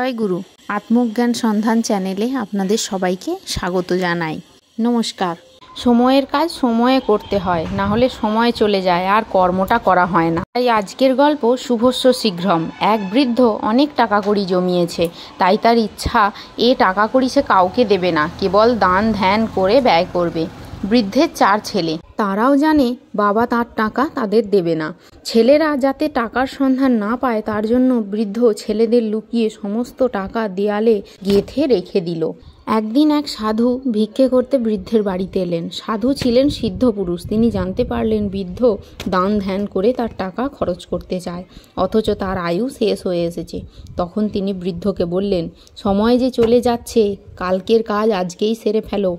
জয় গুরু। আত্মজ্ঞান সন্ধান চ্যানেলে আপনাদের সবাইকে স্বাগত জানাই। নমস্কার। সময়ের কাজ সময়ে করতে হয়, না হলে সময় চলে যায় আর কর্মটা করা হয় না। তাই আজকের গল্প শুভস্য শীঘ্রম। এক বৃদ্ধ অনেক টাকা কড়ি জমিয়েছে, তাই তার ইচ্ছা এ টাকা কড়ি সে কাউকে দেবে না, কেবল দান ধ্যান করে ব্যয় করবে। বৃদ্ধের 4 ছেলে, তারাও জানে বাবা তার টাকা তাদের দেবে না। ছেলেরা যাতে টাকার সন্ধান না পায় তার জন্য বৃদ্ধ ছেলেদের লুকিয়ে সমস্ত টাকা দেয়ালে গেঁথে রেখে দিল। একদিন এক সাধু ভিক্ষে করতে বৃদ্ধের বাড়িতে এলেন। সাধু ছিলেন সিদ্ধ পুরুষ। তিনি জানতে পারলেন বৃদ্ধ দান ধ্যান করে তার টাকা খরচ করতে চায়, অথচ তার আয়ু শেষ হয়ে এসেছে। তখন তিনি বৃদ্ধকে বললেন, সময় যে চলে যাচ্ছে, কালকের কাজ আজকেই সেরে ফেলো,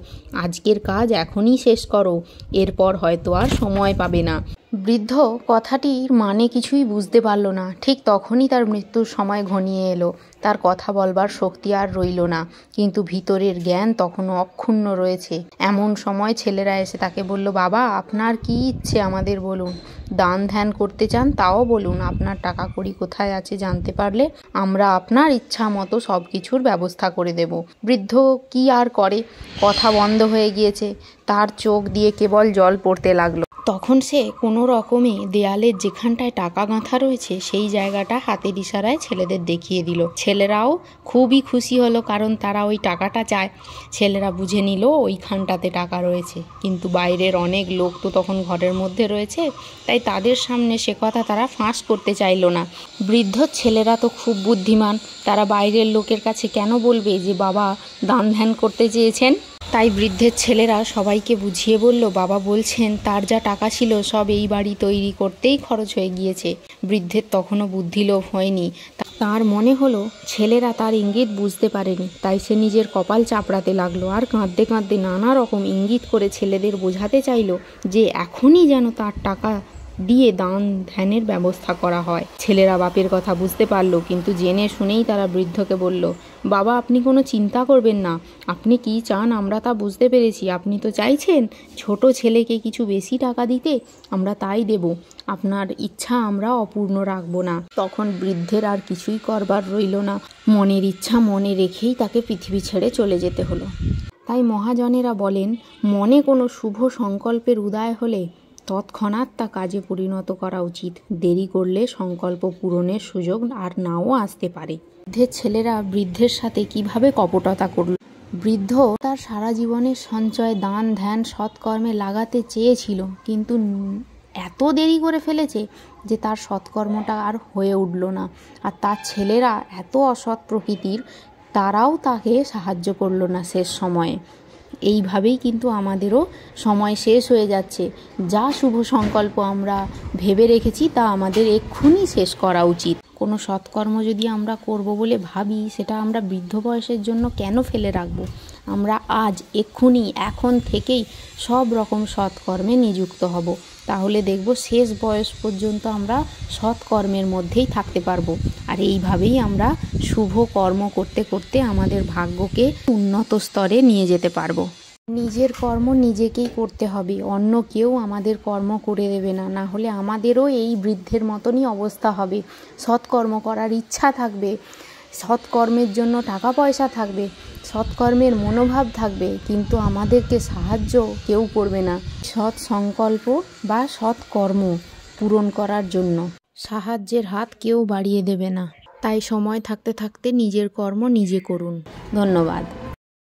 আজকের কাজ এখনই শেষ করো, এরপর হয়তো আর সময় পাবে না। বৃদ্ধ কথাটির মানে কিছুই বুঝতে পারল না। ঠিক তখনই তার মৃত্যুর সময় ঘনিয়ে এলো। তার কথা বলবার শক্তি আর রইল না, কিন্তু ভিতরের জ্ঞান তখনও অক্ষুণ্ণ রয়েছে। এমন সময় ছেলেরা এসে তাকে বলল, বাবা আপনার কি ইচ্ছে আমাদের বলুন, দান ধ্যান করতে চান তাও বলুন, আপনার টাকা কড়ি কোথায় আছে জানতে পারলে আমরা আপনার ইচ্ছা মতো সব কিছুর ব্যবস্থা করে দেব। বৃদ্ধ কি আর করে, কথা বন্ধ হয়ে গিয়েছে, তার চোখ দিয়ে কেবল জল পড়তে লাগলো। তখন সে কোনো রকমে দেয়ালের যেখানটায় টাকা গাঁথা রয়েছে সেই জায়গাটা হাতের ইশারায় ছেলেদের দেখিয়ে দিল। ছেলেরাও খুবই খুশি হলো, কারণ তারা ওই টাকাটা চায়। ছেলেরা বুঝে নিল ওইখানটাতে টাকা রয়েছে, কিন্তু বাইরের অনেক লোক তো তখন ঘরের মধ্যে রয়েছে, তাই তাদের সামনে সে কথা তারা ফাঁস করতে চাইল না। বৃদ্ধ ছেলেরা তো খুব বুদ্ধিমান, তারা বাইরের লোকের কাছে কেন বলবে যে বাবা দান ধ্যান করতে চেয়েছেন। তাই বৃদ্ধের ছেলেরা সবাইকে বুঝিয়ে বলল, বাবা বলছেন তার যা টাকা ছিল সব এই বাড়ি তৈরি করতেই খরচ হয়ে গিয়েছে। বৃদ্ধের তখনও বুদ্ধিলোভ হয়নি। তার মনে হলো ছেলেরা তার ইঙ্গিত বুঝতে পারেনি, তাই সে নিজের কপাল চাপড়াতে লাগলো আর কাঁদতে কাঁদতে নানা রকম ইঙ্গিত করে ছেলেদের বোঝাতে চাইল যে এখনই যেন তার টাকা দিয়ে দান ধ্যানের ব্যবস্থা করা হয়। ছেলেরা বাপের কথা বুঝতে পারলো, কিন্তু জেনে শুনেই তারা বৃদ্ধকে বলল, বাবা আপনি কোনো চিন্তা করবেন না, আপনি কি চান আমরা তা বুঝতে পেরেছি। আপনি তো চাইছেন ছোট ছেলেকে কিছু বেশি টাকা দিতে, আমরা তাই দেব, আপনার ইচ্ছা আমরা অপূর্ণ রাখবো না। তখন বৃদ্ধের আর কিছুই করবার রইল না, মনের ইচ্ছা মনে রেখেই তাকে পৃথিবী ছেড়ে চলে যেতে হলো। তাই মহাজনেরা বলেন, মনে কোনো শুভ সংকল্পের উদয় হলে তৎক্ষণাৎ তা কাজে পরিণত করা উচিত। দেরি করলে সংকল্প পূরণের সুযোগ আর নাও আসতে পারে। বৃদ্ধের ছেলেরা বৃদ্ধের সাথে কিভাবে কপটতা করল। বৃদ্ধ তার সারা জীবনের সঞ্চয় দান ধ্যান সৎকর্মে লাগাতে চেয়েছিল, কিন্তু এত দেরি করে ফেলেছে যে তার সৎকর্মটা আর হয়ে উঠল না। আর তার ছেলেরা এত অসৎ প্রকৃতির, তারাও তাকে সাহায্য করলো না শেষ সময়ে। এইভাবেই কিন্তু আমাদেরও সময় শেষ হয়ে যাচ্ছে। যা শুভ সংকল্প আমরা ভেবে রেখেছি তা আমাদের এক্ষুনি শেষ করা উচিত। কোনো সৎকর্ম যদি আমরা করব বলে ভাবি, সেটা আমরা বৃদ্ধ বয়সের জন্য কেন ফেলে রাখব। আমরা আজ এক্ষুনি এখন থেকেই সব রকম সৎকর্মে নিযুক্ত হব, তাহলে দেখব শেষ বয়স পর্যন্ত আমরা সৎকর্মের মধ্যেই থাকতে পারবো। আর এইভাবেই আমরা শুভ কর্ম করতে করতে আমাদের ভাগ্যকে উন্নত স্তরে নিয়ে যেতে পারবো। নিজের কর্ম নিজেকেই করতে হবে, অন্য কেউ আমাদের কর্ম করে দেবে না, না হলে আমাদেরও এই বৃদ্ধের মতনই অবস্থা হবে। সৎকর্ম করার ইচ্ছা থাকবে, সৎকর্মের জন্য টাকা পয়সা থাকবে, সৎকর্মের মনোভাব থাকবে, কিন্তু আমাদেরকে সাহায্য কেউ করবে না সৎ সংকল্প বা সৎকর্ম পূরণ করার জন্য। সাহায্যের হাত কেউ বাড়িয়ে দেবে না। তাই সময় থাকতে থাকতে নিজের কর্ম নিজে করুন। ধন্যবাদ।